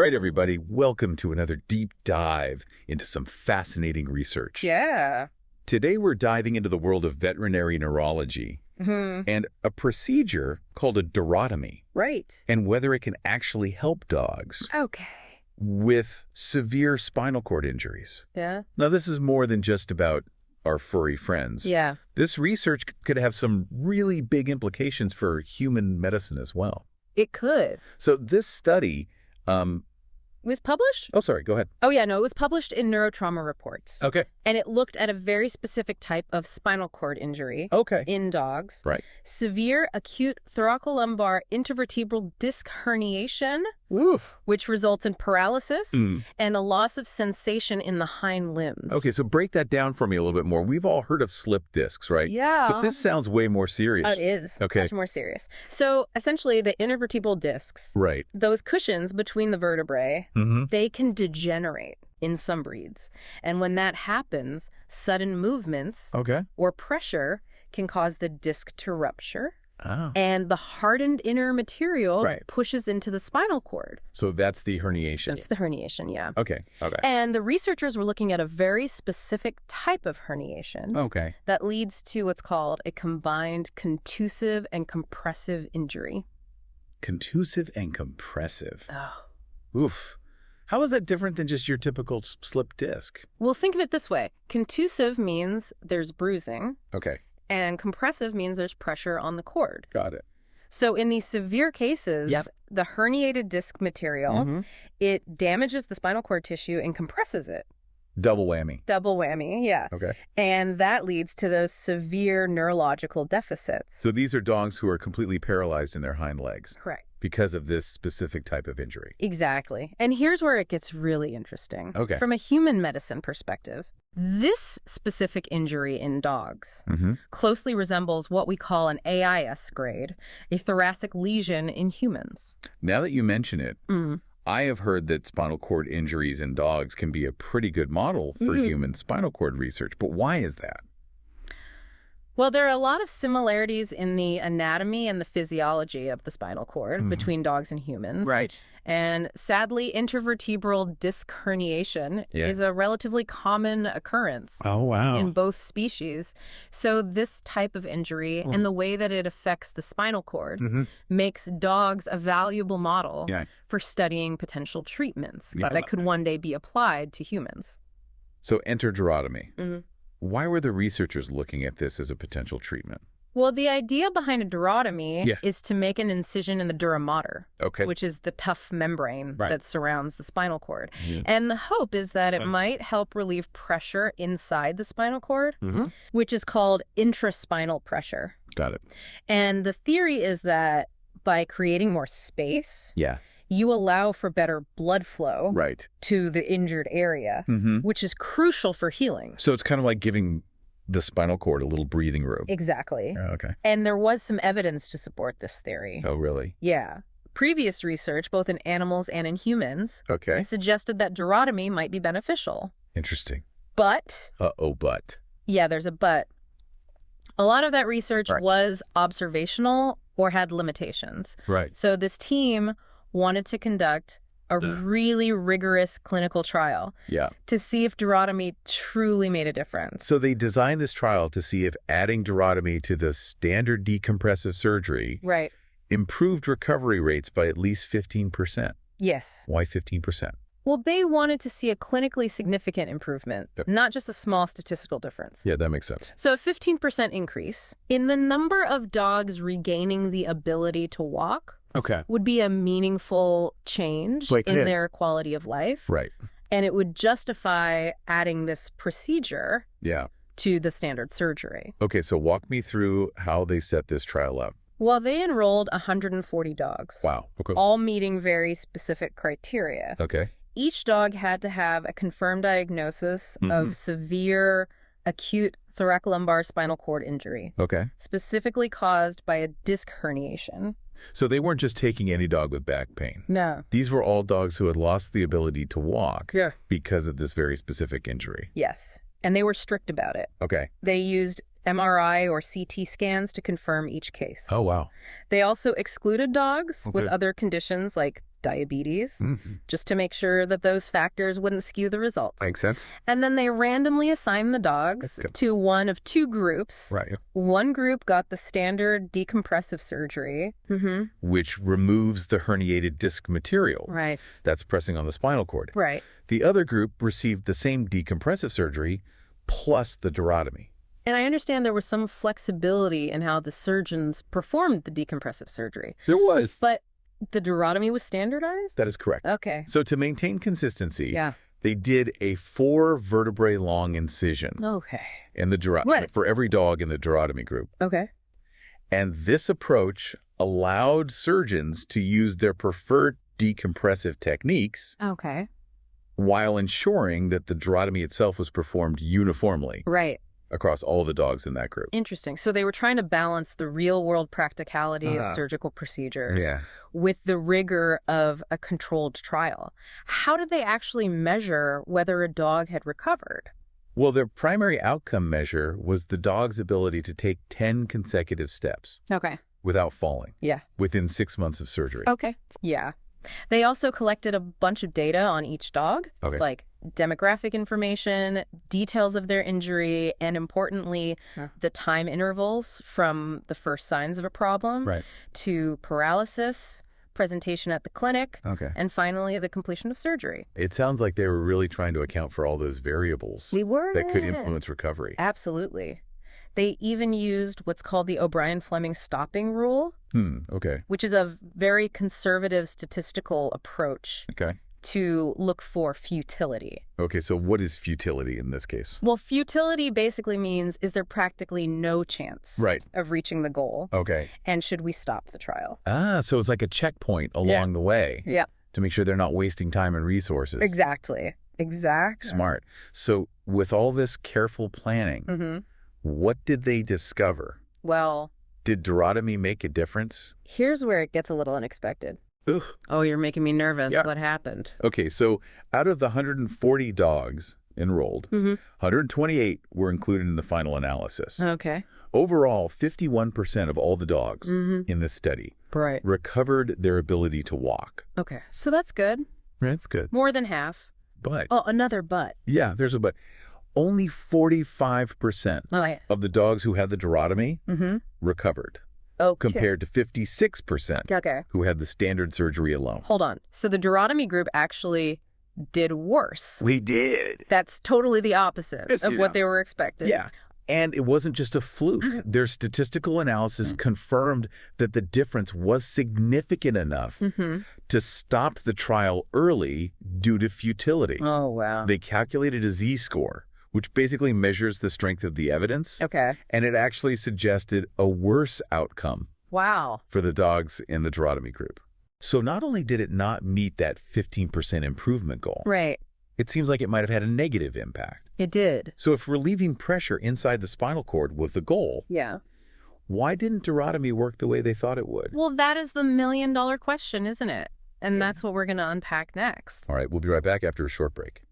All right, everybody, welcome to another deep dive into some fascinating research. Yeah. Today, we're diving into the world of veterinary neurology and a procedure called a durotomy. Right. And whether it can actually help dogs Okay. with severe spinal cord injuries. Yeah. Now, this is more than just about our furry friends. Yeah. This research could have some really big implications for human medicine as well. It could. So this study, It was published? oh, sorry, go ahead. Oh, yeah, no, it was published in Neurotrauma Reports. Okay. And it looked at a very specific type of spinal cord injury Okay. in dogs. Right. Severe acute thoracolumbar intervertebral disc herniation, Woof. which results in paralysis and a loss of sensation in the hind limbs. Okay, so break that down for me a little bit more. We've all heard of slip discs, right? Yeah. But this sounds way more serious. It is. Okay. Much more serious. So essentially, the intervertebral discs, Right. those cushions between the vertebrae, Mm-hmm. they can degenerate in some breeds. And when that happens, sudden movements Okay. or pressure can cause the disc to rupture, Oh. and the hardened inner material Right. pushes into the spinal cord. So that's the herniation. That's the herniation, yeah. Okay. Okay. And the researchers were looking at a very specific type of herniation Okay. that leads to what's called a combined contusive and compressive injury. Contusive and compressive. Oh. Oof. How is that different than just your typical slip disc? Well, think of it this way. Contusive means there's bruising, Okay. and compressive means there's pressure on the cord. Got it. So in these severe cases, Yep. the herniated disc material, it damages the spinal cord tissue and compresses it. Double whammy. Double whammy, yeah. Okay. And that leads to those severe neurological deficits. So these are dogs who are completely paralyzed in their hind legs Correct. because of this specific type of injury. Exactly. And here's where it gets really interesting. Okay. From a human medicine perspective, this specific injury in dogs closely resembles what we call an AIS grade, a thoracic lesion in humans. Now that you mention it, I have heard that spinal cord injuries in dogs can be a pretty good model for human spinal cord research. But why is that? Well, there are a lot of similarities in the anatomy and the physiology of the spinal cord between dogs and humans. Right. And sadly, intervertebral disc herniation is a relatively common occurrence Oh, wow. in both species. So this type of injury and the way that it affects the spinal cord makes dogs a valuable model for studying potential treatments that could one day be applied to humans. So enter durotomy. Why were the researchers looking at this as a potential treatment? Well, the idea behind a durotomy is to make an incision in the dura mater, which is the tough membrane that surrounds the spinal cord. And the hope is that it might help relieve pressure inside the spinal cord, which is called intraspinal pressure. Got it. And the theory is that by creating more space, you allow for better blood flow to the injured area, which is crucial for healing. So it's kind of like giving the spinal cord a little breathing room. Exactly. Oh, okay. And there was some evidence to support this theory. Oh, really? Yeah. Previous research, both in animals and in humans, Okay. suggested that durotomy might be beneficial. Interesting. But, But. yeah, there's a but. A lot of that research was observational or had limitations. Right. So this team wanted to conduct a really rigorous clinical trial to see if durotomy truly made a difference. So they designed this trial to see if adding durotomy to the standard decompressive surgery improved recovery rates by at least 15%. Yes. Why 15%? Well, they wanted to see a clinically significant improvement, not just a small statistical difference. Yeah, that makes sense. So a 15% increase in the number of dogs regaining the ability to walk would be a meaningful change in their quality of life. Right. And it would justify adding this procedure Yeah. to the standard surgery. Okay, so walk me through how they set this trial up. Well, they enrolled 140 dogs. Wow. Okay. All meeting very specific criteria. Okay. Each dog had to have a confirmed diagnosis of severe acute thoracolumbar spinal cord injury, specifically caused by a disc herniation. So they weren't just taking any dog with back pain. No. These were all dogs who had lost the ability to walk because of this very specific injury. Yes. And they were strict about it. Okay. They used MRI or CT scans to confirm each case. Oh, wow. They also excluded dogs with other conditions like diabetes, just to make sure that those factors wouldn't skew the results. Makes sense. And then they randomly assigned the dogs to one of two groups. Right. One group got the standard decompressive surgery, which removes the herniated disc material. Right. That's pressing on the spinal cord. Right. The other group received the same decompressive surgery plus the durotomy. And I understand there was some flexibility in how the surgeons performed the decompressive surgery. There was. But the durotomy was standardized? That is correct. Okay. So to maintain consistency, they did a 4 vertebrae long incision. Okay. In the durotomy for every dog in the durotomy group. Okay. And this approach allowed surgeons to use their preferred decompressive techniques. Okay. While ensuring that the durotomy itself was performed uniformly. Right. Across all the dogs in that group. Interesting. So they were trying to balance the real-world practicality of surgical procedures with the rigor of a controlled trial. How did they actually measure whether a dog had recovered? Well, their primary outcome measure was the dog's ability to take 10 consecutive steps. Okay. Without falling. Yeah. Within 6 months of surgery. Okay. Yeah. They also collected a bunch of data on each dog, like demographic information, details of their injury, and importantly, the time intervals from the first signs of a problem to paralysis, presentation at the clinic, and finally the completion of surgery. It sounds like they were really trying to account for all those variables that could influence recovery. Absolutely. They even used what's called the O'Brien-Fleming stopping rule, which is a very conservative statistical approach to look for futility. Okay, so what is futility in this case? Well, futility basically means, is there practically no chance of reaching the goal? Okay. And should we stop the trial? Ah, so it's like a checkpoint along the way. Yeah. To make sure they're not wasting time and resources. Exactly. Smart. So with all this careful planning, what did they discover? Well, did durotomy make a difference? Here's where it gets a little unexpected. Ugh. Oh, you're making me nervous. What happened? Okay, so out of the 140 dogs enrolled, 128 were included in the final analysis. Okay. Overall, 51% of all the dogs in this study recovered their ability to walk. Okay, so that's good. That's good. More than half. But. Oh, another but. Yeah, there's a but. Only 45% of the dogs who had the durotomy recovered. Compared to 56% who had the standard surgery alone. Hold on. So the durotomy group actually did worse. We did. That's totally the opposite of what they were expecting. Yeah. And it wasn't just a fluke. Their statistical analysis confirmed that the difference was significant enough to stop the trial early due to futility. Oh, wow. They calculated a Z-score, which basically measures the strength of the evidence. Okay. And it actually suggested a worse outcome. Wow. For the dogs in the durotomy group. So not only did it not meet that 15% improvement goal. Right. It seems like it might have had a negative impact. It did. So if relieving pressure inside the spinal cord was the goal, why didn't durotomy work the way they thought it would? Well, that is the million-dollar question, isn't it? And that's what we're going to unpack next. All right, we'll be right back after a short break.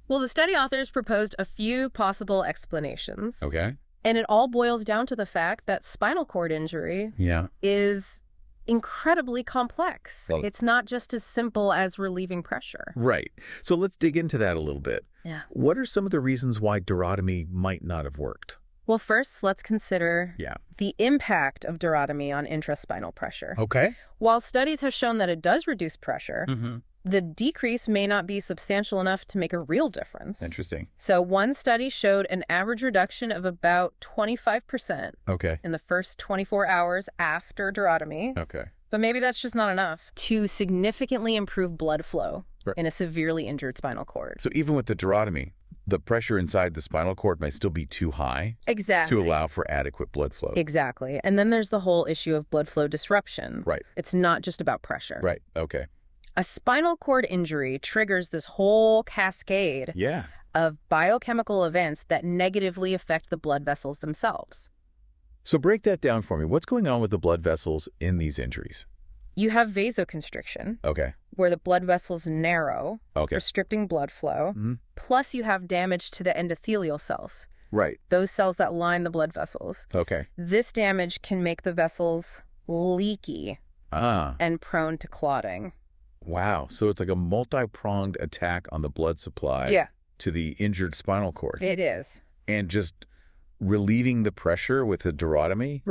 Well, the study authors proposed a few possible explanations. Okay. And it all boils down to the fact that spinal cord injury is incredibly complex. Well, it's not just as simple as relieving pressure. Right. So let's dig into that a little bit. Yeah. What are some of the reasons why durotomy might not have worked? Well, first, let's consider the impact of durotomy on intraspinal pressure. Okay. While studies have shown that it does reduce pressure, the decrease may not be substantial enough to make a real difference. Interesting. So one study showed an average reduction of about 25% in the first 24 hours after durotomy. Okay. But maybe that's just not enough to significantly improve blood flow in a severely injured spinal cord. So even with the durotomy, the pressure inside the spinal cord might still be too high to allow for adequate blood flow. Exactly. And then there's the whole issue of blood flow disruption. Right. It's not just about pressure. Right. Okay. A spinal cord injury triggers this whole cascade of biochemical events that negatively affect the blood vessels themselves. So break that down for me. What's going on with the blood vessels in these injuries? You have vasoconstriction, where the blood vessels narrow, restricting blood flow. Plus you have damage to the endothelial cells. Right. Those cells that line the blood vessels. Okay. This damage can make the vessels leaky. and prone to clotting. Wow. So it's like a multi-pronged attack on the blood supply to the injured spinal cord. It is. And just relieving the pressure with a durotomy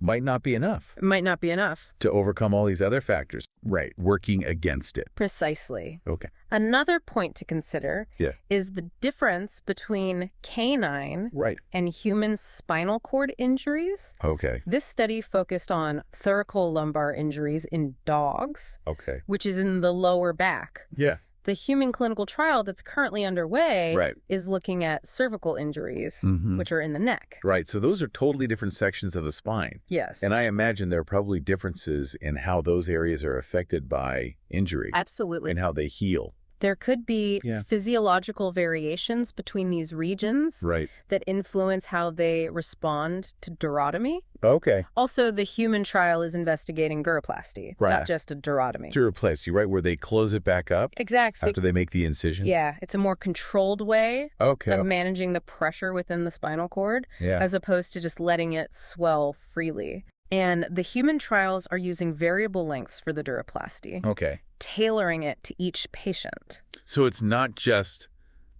might not be enough. It might not be enough. To overcome all these other factors. Right. Working against it. Precisely. Okay. Another point to consider is the difference between canine and human spinal cord injuries. Okay. This study focused on thoracolumbar injuries in dogs, which is in the lower back. Yeah. The human clinical trial that's currently underway is looking at cervical injuries, which are in the neck. Right. So those are totally different sections of the spine. Yes. And I imagine there are probably differences in how those areas are affected by injury. Absolutely. And how they heal. There could be physiological variations between these regions that influence how they respond to durotomy. Okay. Also, the human trial is investigating duroplasty, not just a durotomy. Duroplasty, right, where they close it back up? Exactly. After they make the incision? Yeah, it's a more controlled way of managing the pressure within the spinal cord, as opposed to just letting it swell freely. And the human trials are using variable lengths for the duroplasty. Okay. Tailoring it to each patient. So it's not just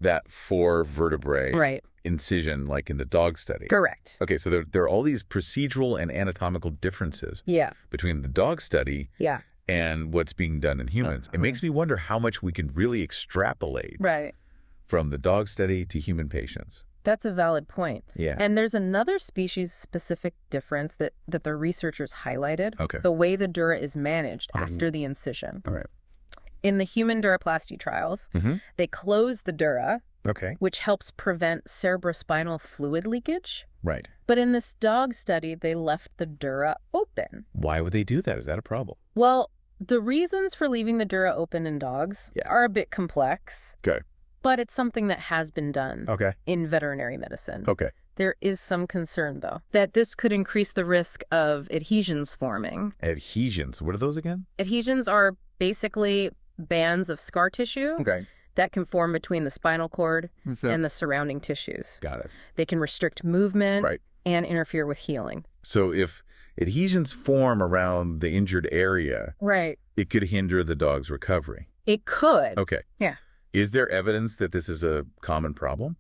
that 4 vertebrae incision like in the dog study. Correct. Okay, so there are all these procedural and anatomical differences between the dog study and what's being done in humans. It makes me wonder how much we can really extrapolate from the dog study to human patients. That's a valid point. Yeah. And there's another species-specific difference that the researchers highlighted. Okay. The way the dura is managed after the incision. All right. In the human duroplasty trials, they close the dura, which helps prevent cerebrospinal fluid leakage. Right. But in this dog study, they left the dura open. Why would they do that? Is that a problem? Well, the reasons for leaving the dura open in dogs are a bit complex. Okay. But it's something that has been done in veterinary medicine. Okay. There is some concern, though, that this could increase the risk of adhesions forming. Adhesions? What are those again? Adhesions are basically bands of scar tissue that can form between the spinal cord and the surrounding tissues. Got it. They can restrict movement and interfere with healing. So if adhesions form around the injured area, it could hinder the dog's recovery. It could. Okay. Yeah. Is there evidence that this is a common problem?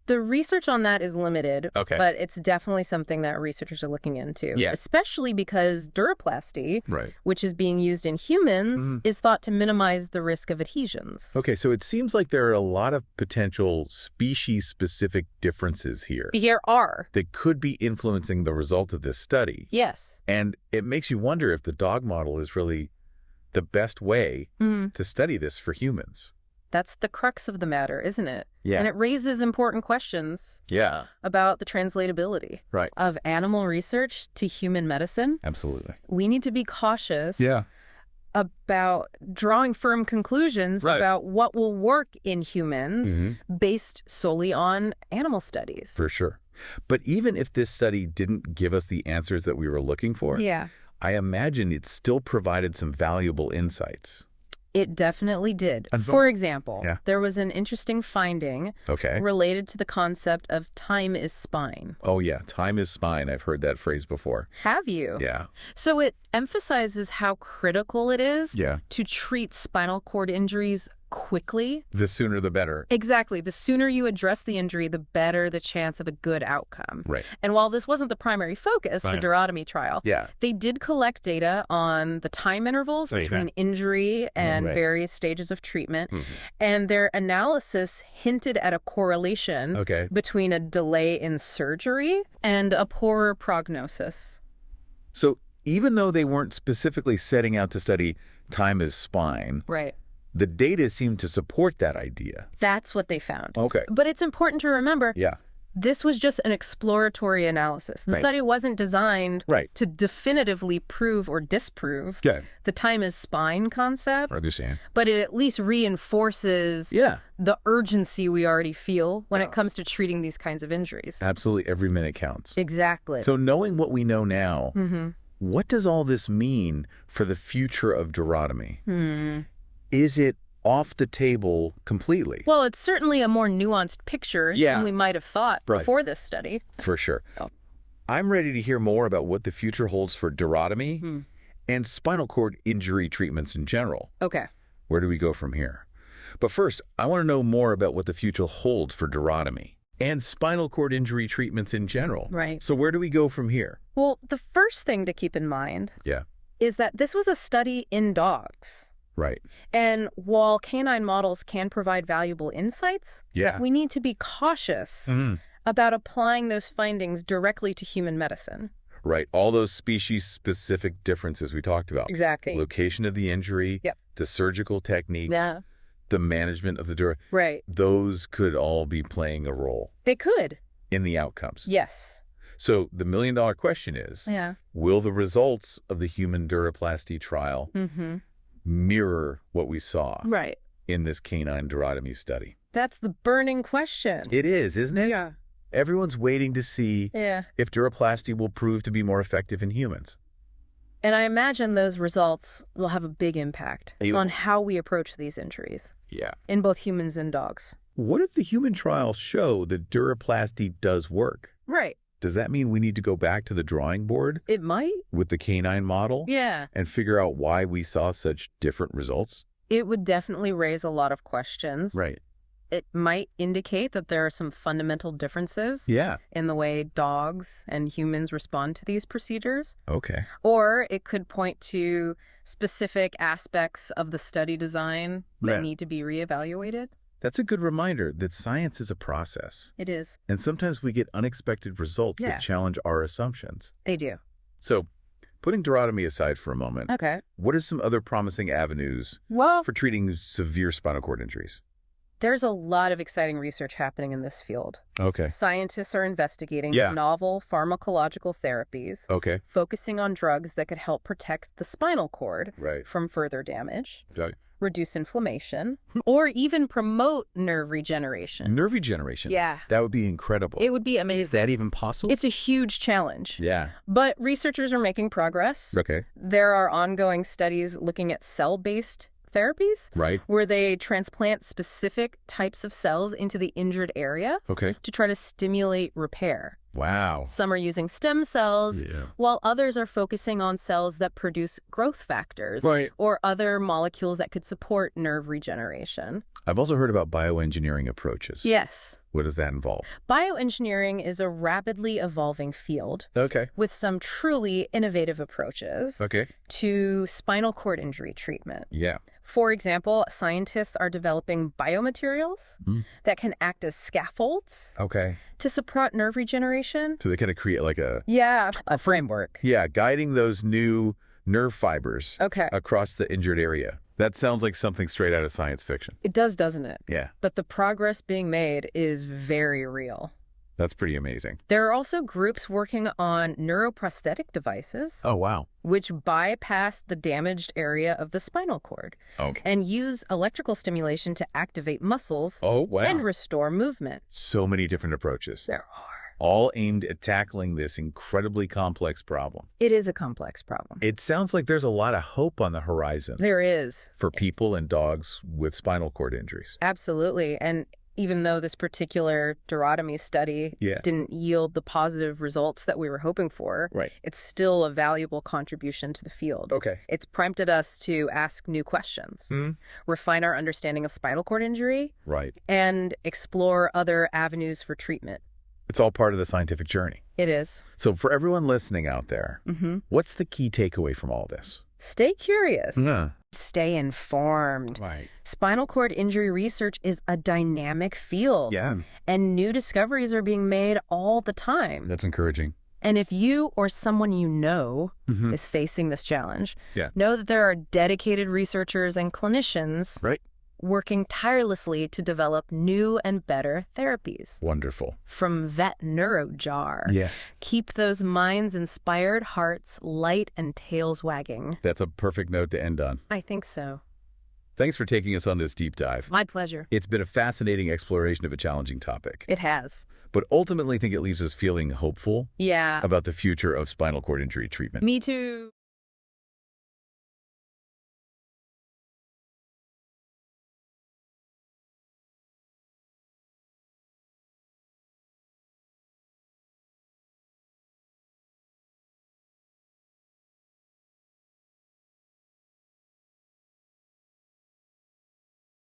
The research on that is limited, but it's definitely something that researchers are looking into, especially because duroplasty, which is being used in humans, is thought to minimize the risk of adhesions. Okay, so it seems like there are a lot of potential species-specific differences here. There are. That could be influencing the result of this study. Yes. And it makes you wonder if the dog model is really the best way to study this for humans. That's the crux of the matter, isn't it? Yeah. And it raises important questions about the translatability of animal research to human medicine. Absolutely. We need to be cautious about drawing firm conclusions about what will work in humans based solely on animal studies. For sure. But even if this study didn't give us the answers that we were looking for, I imagine it still provided some valuable insights. It definitely did. For example, there was an interesting finding related to the concept of time is spine. Oh, yeah. Time is spine. I've heard that phrase before. Have you? Yeah. So it emphasizes how critical it is to treat spinal cord injuries quickly. The sooner the better. Exactly. The sooner you address the injury, the better the chance of a good outcome. Right. And while this wasn't the primary focus, the durotomy trial, they did collect data on the time intervals between injury and various stages of treatment. And their analysis hinted at a correlation between a delay in surgery and a poorer prognosis. So even though they weren't specifically setting out to study time is spine, the data seemed to support that idea. That's what they found. Okay. But it's important to remember, this was just an exploratory analysis. The study wasn't designed to definitively prove or disprove the time is spine concept. I understand. But it at least reinforces the urgency we already feel when it comes to treating these kinds of injuries. Absolutely. Every minute counts. Exactly. So knowing what we know now, what does all this mean for the future of durotomy? Is it off the table completely? Well, it's certainly a more nuanced picture than we might have thought before this study. For sure. I'm ready to hear more about what the future holds for durotomy and spinal cord injury treatments in general. Okay. Where do we go from here? But first, I want to know more about what the future holds for durotomy and spinal cord injury treatments in general. Right. So where do we go from here? Well, the first thing to keep in mind is that this was a study in dogs. Right. And while canine models can provide valuable insights, we need to be cautious about applying those findings directly to human medicine. Right. All those species-specific differences we talked about. Exactly. Location of the injury, the surgical techniques, the management of the Right. Those could all be playing a role. They could. In the outcomes. Yes. So the million-dollar question is, will the results of the human duroplasty trial mirror what we saw in this canine durotomy study? That's the burning question. It is, isn't it? Yeah. Everyone's waiting to see if duroplasty will prove to be more effective in humans. And I imagine those results will have a big impact on how we approach these injuries. Yeah. In both humans and dogs. What if the human trials show that duroplasty does work? Right. Does that mean we need to go back to the drawing board? It might. With the canine model? Yeah. And figure out why we saw such different results? It would definitely raise a lot of questions. Right. It might indicate that there are some fundamental differences in the way dogs and humans respond to these procedures. Okay. Or it could point to specific aspects of the study design that need to be reevaluated. That's a good reminder that science is a process. It is. And sometimes we get unexpected results that challenge our assumptions. They do. So, putting durotomy aside for a moment, what are some other promising avenues for treating severe spinal cord injuries? There's a lot of exciting research happening in this field. Okay. Scientists are investigating novel pharmacological therapies, focusing on drugs that could help protect the spinal cord from further damage, reduce inflammation, or even promote nerve regeneration. Nerve regeneration? Yeah. That would be incredible. It would be amazing. Is that even possible? It's a huge challenge. Yeah. But researchers are making progress. Okay. There are ongoing studies looking at cell-based therapies where they transplant specific types of cells into the injured area to try to stimulate repair. Wow. Some are using stem cells, while others are focusing on cells that produce growth factors or other molecules that could support nerve regeneration. I've also heard about bioengineering approaches. Yes. What does that involve? Bioengineering is a rapidly evolving field with some truly innovative approaches to spinal cord injury treatment. Yeah. For example, scientists are developing biomaterials that can act as scaffolds to support nerve regeneration. So they kind of create like a framework. Yeah, guiding those new nerve fibers across the injured area. That sounds like something straight out of science fiction. It does, doesn't it? Yeah. But the progress being made is very real. That's pretty amazing. There are also groups working on neuroprosthetic devices. Oh, wow. Which bypass the damaged area of the spinal cord and use electrical stimulation to activate muscles and restore movement. So many different approaches. There are. All aimed at tackling this incredibly complex problem. It is a complex problem. It sounds like there's a lot of hope on the horizon. There is. For people and dogs with spinal cord injuries. Absolutely. And even though this particular durotomy study didn't yield the positive results that we were hoping for, it's still a valuable contribution to the field. It's prompted us to ask new questions, refine our understanding of spinal cord injury, and explore other avenues for treatment. It's all part of the scientific journey. It is. So for everyone listening out there, what's the key takeaway from all this? Stay curious. Stay informed. Spinal cord injury research is a dynamic field. And new discoveries are being made all the time. That's encouraging. And if you or someone you know is facing this challenge, know that there are dedicated researchers and clinicians working tirelessly to develop new and better therapies. Wonderful. From vet neurojar. Keep those minds inspired, hearts light, and tails wagging. That's a perfect note to end on. I think so. Thanks for taking us on this deep dive. My pleasure. It's been a fascinating exploration of a challenging topic. It has. But ultimately, I think it leaves us feeling hopeful about the future of spinal cord injury treatment. Me too.